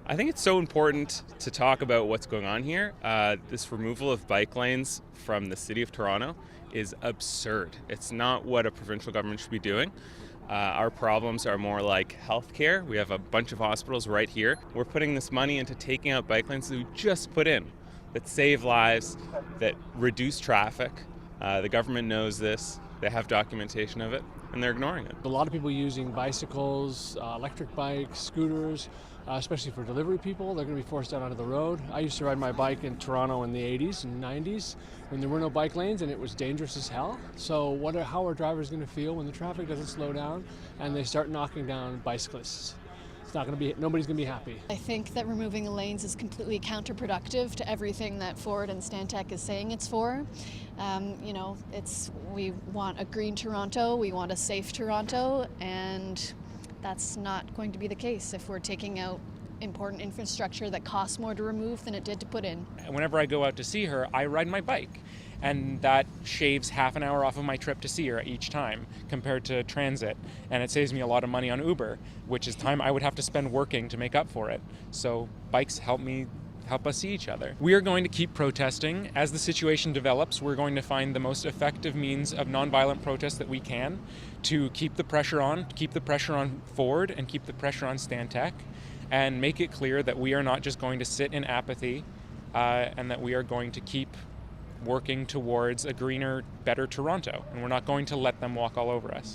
I think it's so important to talk about what's going on here. This removal of bike lanes from the city of Toronto is absurd. It's not what a provincial government should be doing. Our problems are more like healthcare. We have a bunch of hospitals right here. We're putting this money into taking out bike lanes that we just put in that save lives, that reduce traffic. The government knows this. They have documentation of it, and they're ignoring it. A lot of people using bicycles, electric bikes, scooters, especially for delivery people. They're going to be forced out onto the road. I used to ride my bike in Toronto in the 80s and 90s when there were no bike lanes and it was dangerous as hell. So how are drivers going to feel when the traffic doesn't slow down and they start knocking down bicyclists? Nobody's going to be happy. I think that removing the lanes is completely counterproductive to everything that Ford and Stantec is saying it's for. We want a green Toronto, we want a safe Toronto, and that's not going to be the case if we're taking out important infrastructure that costs more to remove than it did to put in. Whenever I go out to see her, I ride my bike. And that shaves half an hour off of my trip to see her each time compared to transit. And it saves me a lot of money on Uber, which is time I would have to spend working to make up for it. So bikes help us see each other. We are going to keep protesting. As the situation develops, we're going to find the most effective means of nonviolent protest that we can to keep the pressure on Ford and keep the pressure on Stantec, and make it clear that we are not just going to sit in apathy and that we are going to keep working towards a greener, better Toronto, and we're not going to let them walk all over us.